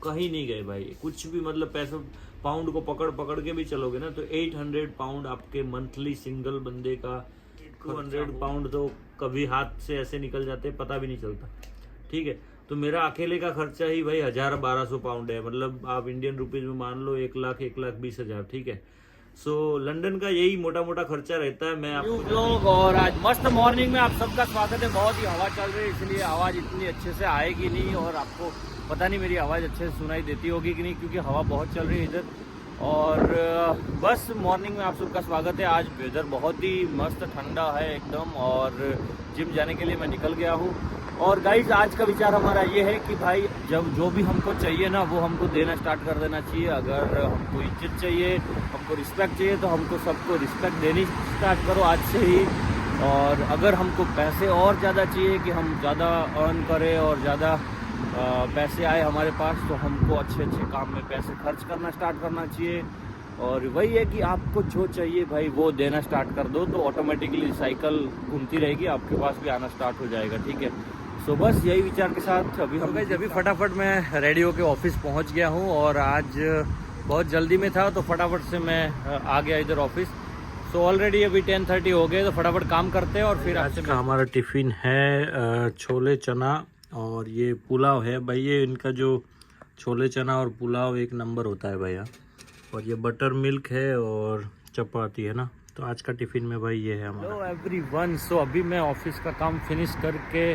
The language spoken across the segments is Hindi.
कहीं नहीं गए भाई, कुछ भी मतलब पैसे पाउंड को पकड़ पकड़ के भी चलोगे ना तो 800 पाउंड आपके मंथली सिंगल बंदे का, 200 पाउंड तो कभी हाथ से ऐसे निकल जाते पता भी नहीं चलता। ठीक है, तो मेरा अकेले का खर्चा ही भाई 1000-1200 पाउंड है, मतलब आप इंडियन रुपीज में मान लो 1,20,000। ठीक है, सो लंदन का यही मोटा मोटा खर्चा रहता है। मैं आपको लोग और आज मस्त मॉर्निंग में आप सबका स्वागत है। बहुत ही हवा चल रही है इसलिए आवाज़ इतनी अच्छे से आएगी नहीं, और आपको पता नहीं मेरी आवाज़ अच्छे से सुनाई देती होगी कि नहीं, क्योंकि हवा बहुत चल रही है इधर। और बस मॉर्निंग में आप सबका स्वागत है। आज वेदर बहुत ही मस्त ठंडा है एकदम, और जिम जाने के लिए मैं निकल गया हूँ। और गाइज आज का विचार हमारा ये है कि भाई जब जो भी हमको चाहिए ना वो हमको देना स्टार्ट कर देना चाहिए। अगर हमको इज्जत चाहिए, हमको रिस्पेक्ट चाहिए, तो हमको सबको रिस्पेक्ट देनी स्टार्ट करो आज से ही। और अगर हमको पैसे और ज़्यादा चाहिए कि हम ज़्यादा अर्न करें और ज़्यादा पैसे आए हमारे पास, तो हमको अच्छे अच्छे काम में पैसे खर्च करना स्टार्ट करना चाहिए। और वही है कि आपको जो चाहिए भाई वो देना स्टार्ट कर दो, तो ऑटोमेटिकली साइकिल घूमती रहेगी, आपके पास भी आना स्टार्ट हो जाएगा। ठीक है, सो बस यही विचार के साथ अभी फटाफट मैं रेडी होके ऑफिस पहुंच गया हूं। और आज बहुत जल्दी में था तो फटाफट से मैं आ गया इधर ऑफिस। सो ऑलरेडी अभी 10:30 हो गए, तो फटाफट काम करते हैं और फिर आज का हमारा टिफिन है छोले चना और ये पुलाव है भाई। ये इनका जो छोले चना और पुलाव एक नंबर होता है भैया। और ये बटर मिल्क है और चपाती है ना। तो आज का टिफिन में भाई ये है हमारा। हेलो एवरीवन, सो अभी मैं ऑफिस का काम फिनिश करके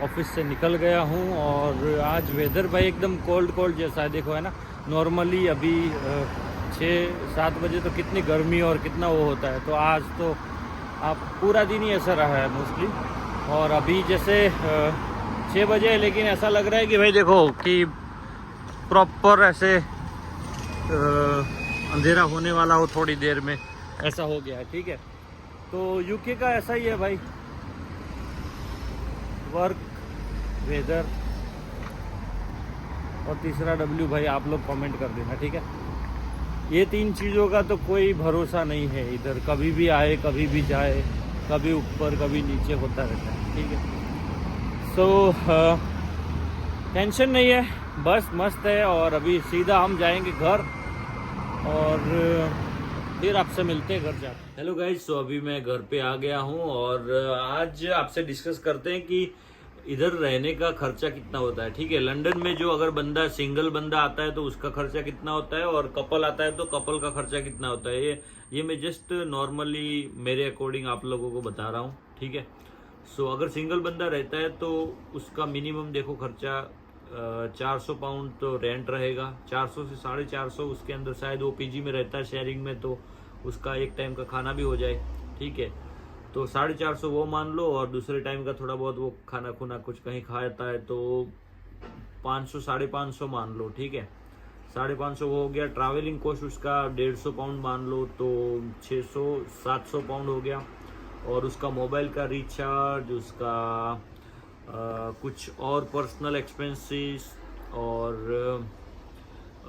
ऑफिस से निकल गया हूँ। और आज वेदर भाई एकदम कोल्ड जैसा है, देखो है ना। नॉर्मली अभी 6-7 बजे तो कितनी गर्मी और कितना वो होता है, तो आज तो आप पूरा दिन ही ऐसा रहा है मोस्टली। और अभी जैसे 6 बजे, लेकिन ऐसा लग रहा है कि भाई देखो कि प्रॉपर ऐसे अंधेरा होने वाला हो थोड़ी देर में, ऐसा हो गया है। ठीक है, तो यूके का ऐसा ही है भाई, वर्क, वेदर और तीसरा डब्ल्यू भाई आप लोग कमेंट कर देना। ठीक है, ये 3 चीज़ों का तो कोई भरोसा नहीं है इधर, कभी भी आए कभी भी जाए, कभी ऊपर कभी नीचे होता रहता है। ठीक है, सो टेंशन नहीं है, बस मस्त है। और अभी सीधा हम जाएंगे घर और फिर आपसे मिलते हैं घर जाकर। हेलो गाइज, सो अभी मैं घर पे आ गया हूँ और आज आपसे डिस्कस करते हैं कि इधर रहने का खर्चा कितना होता है। ठीक है, लंदन में जो अगर बंदा सिंगल बंदा आता है तो उसका खर्चा कितना होता है, और कपल आता है तो कपल का खर्चा कितना होता है। ये मैं जस्ट नॉर्मली मेरे अकॉर्डिंग आप लोगों को बता रहा हूँ। ठीक है, सो अगर सिंगल बंदा रहता है तो उसका मिनिमम देखो खर्चा 400 पाउंड तो रेंट रहेगा, 400 से 450। उसके अंदर शायद वो पीजी में रहता है शेयरिंग में, तो उसका एक टाइम का खाना भी हो जाए। ठीक है, तो 450 वो मान लो, और दूसरे टाइम का थोड़ा बहुत वो खाना खुना कुछ कहीं खाता है तो 500-550 मान लो। ठीक है, 550 वो हो गया। ट्रैवलिंग कॉस्ट उसका 150 पाउंड मान लो, तो 600-700 पाउंड हो गया। और उसका मोबाइल का रिचार्ज, उसका कुछ और पर्सनल एक्सपेंसेस, और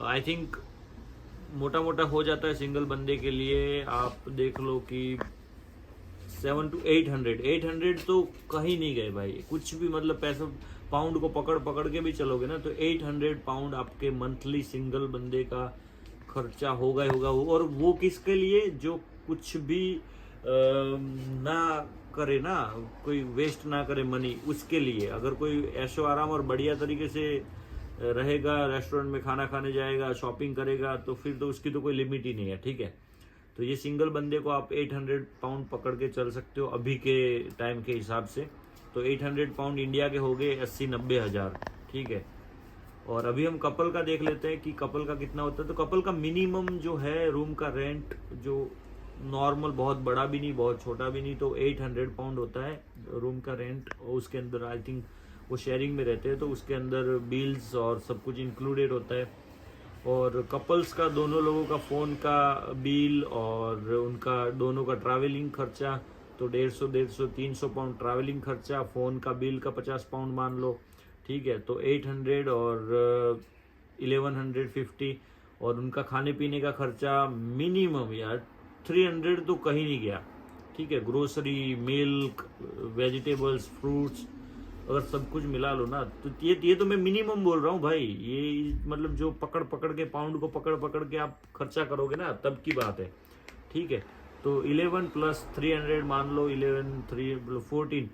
आई थिंक मोटा मोटा हो जाता है सिंगल बंदे के लिए। आप देख लो कि 700-800 तो कहीं नहीं गए भाई, कुछ भी मतलब पैसे पाउंड को पकड़ पकड़ के भी चलोगे ना तो 800 पाउंड आपके मंथली सिंगल बंदे का खर्चा होगा ही होगा। और वो किसके लिए, जो कुछ भी ना करे ना, कोई वेस्ट ना करे मनी, उसके लिए। अगर कोई ऐशो आराम और बढ़िया तरीके से रहेगा, रेस्टोरेंट में खाना खाने जाएगा, शॉपिंग करेगा, तो फिर तो उसकी तो कोई लिमिट ही नहीं है। ठीक है, तो ये सिंगल बंदे को आप 800 पाउंड पकड़ के चल सकते हो अभी के टाइम के हिसाब से। तो 800 पाउंड इंडिया के हो गए 80-90 हज़ार। ठीक है, और अभी हम कपल का देख लेते हैं कि कपल का कितना होता है। तो कपल का मिनिमम जो है रूम का रेंट, जो नॉर्मल, बहुत बड़ा भी नहीं बहुत छोटा भी नहीं, तो 800 पाउंड होता है रूम का रेंट। और उसके अंदर आई थिंक वो शेयरिंग में रहते हैं, तो उसके अंदर बिल्स और सब कुछ इंक्लूडेड होता है। और कपल्स का, दोनों लोगों का फ़ोन का बिल और उनका दोनों का ट्रैवलिंग खर्चा, तो 150-300 पाउंड ट्रैवलिंग खर्चा, फ़ोन का बिल का 50 पाउंड मान लो। ठीक है, तो 800 और 1150। और उनका खाने पीने का खर्चा मिनिमम यार 300 तो कहीं नहीं गया। ठीक है, ग्रोसरी, मिल्क, वेजिटेबल्स, फ्रूट्स, अगर सब कुछ मिला लो ना तो ये तो मैं मिनिमम बोल रहा हूँ भाई। ये मतलब जो पकड़ पकड़ के पाउंड को पकड़ पकड़ के आप खर्चा करोगे ना तब की बात है, ठीक है। तो 11 प्लस 300 मान लो, 11 3 14।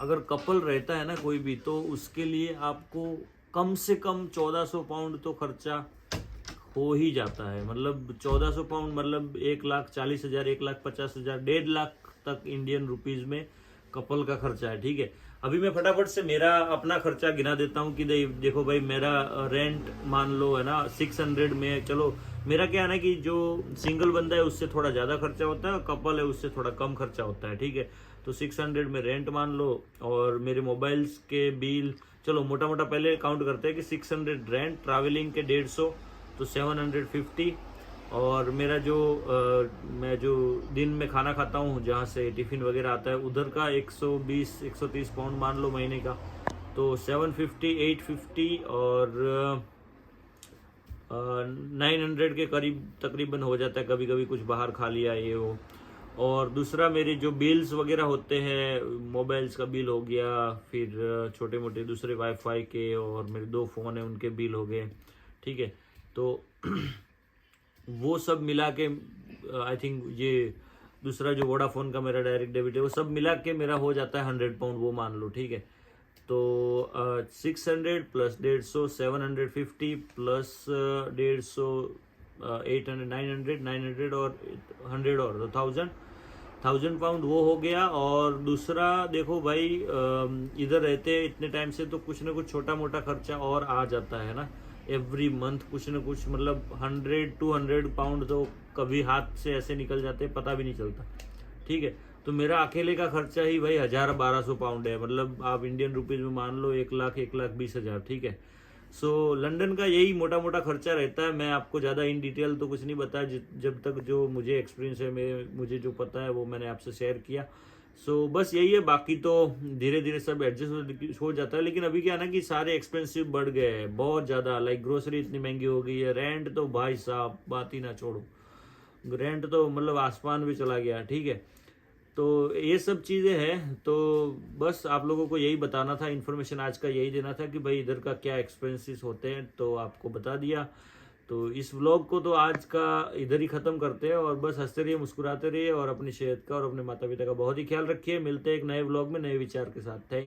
अगर कपल रहता है ना कोई भी, तो उसके लिए आपको कम से कम 1400 पाउंड तो खर्चा हो ही जाता है। मतलब 1400 पाउंड मतलब 1,40,000, 1,50,000, 1.5 लाख तक इंडियन रुपीज में कपल का खर्चा है, ठीक है। अभी मैं फटाफट से मेरा अपना खर्चा गिना देता हूँ कि देखो भाई, मेरा रेंट मान लो है ना 600 में। चलो मेरा क्या है ना कि जो सिंगल बंदा है उससे थोड़ा ज़्यादा खर्चा होता है, कपल है उससे थोड़ा कम खर्चा होता है, ठीक है। तो 600 में रेंट मान लो, और मेरे मोबाइल्स के बिल, चलो मोटा मोटा पहले काउंट करते हैं कि 600 रेंट, ट्रैवलिंग के 150, तो 750। और मेरा जो मैं जो दिन में खाना खाता हूँ जहाँ से टिफ़िन वगैरह आता है उधर का 120-130 पाउंड मान लो महीने का, तो 750, 850 और 900 के करीब तकरीबन हो जाता है। कभी कभी कुछ बाहर खा लिया ये वो। और दूसरा मेरे जो बिल्स वगैरह होते हैं, मोबाइल्स का बिल हो गया, फिर छोटे मोटे दूसरे वाईफाई के, और मेरे 2 फ़ोन हैं उनके बिल हो गए, ठीक है। तो वो सब मिला के आई थिंक ये दूसरा जो वोडाफोन का मेरा डायरेक्ट डेबिट है वो सब मिला के मेरा हो जाता है 100 पाउंड, वो मान लो, ठीक है। तो 600 प्लस 150, 750 प्लस 150, 800, 900 और 100 और 1000 पाउंड वो हो गया। और दूसरा देखो भाई, इधर रहते इतने टाइम से तो कुछ ना कुछ छोटा मोटा खर्चा और आ जाता है ना एवरी मंथ, कुछ ना कुछ। मतलब 100-200 पाउंड तो कभी हाथ से ऐसे निकल जाते पता भी नहीं चलता, ठीक है। तो मेरा अकेले का खर्चा ही भाई 1000-1200 पाउंड है। मतलब आप इंडियन रुपीज में मान लो 1,20,000, ठीक है। सो लंदन का यही मोटा मोटा खर्चा रहता है। मैं आपको ज़्यादा इन डिटेल तो कुछ नहीं बताया, जब तक जो मुझे एक्सपीरियंस है, मुझे जो पता है वो मैंने आपसे शेयर किया। सो बस यही है, बाकी तो धीरे धीरे सब एडजस्ट हो जाता है। लेकिन अभी क्या है ना कि सारे एक्सपेंसिव बढ़ गए हैं बहुत ज़्यादा। लाइक ग्रोसरी इतनी महंगी हो गई है, रेंट तो भाई साहब बात ही ना छोड़ो, रेंट तो मतलब आसमान भी चला गया, ठीक है। तो ये सब चीज़ें हैं। तो बस आप लोगों को यही बताना था, इन्फॉर्मेशन आज का यही देना था कि भाई इधर का क्या एक्सपेंसेस होते हैं, तो आपको बता दिया। तो इस व्लॉग को तो आज का इधर ही ख़त्म करते हैं, और बस हंसते रहिए, मुस्कुराते रहिए, और अपनी सेहत का और अपने माता पिता का बहुत ही ख्याल रखिए। मिलते हैं एक नए व्लॉग में नए विचार के साथ। थैंक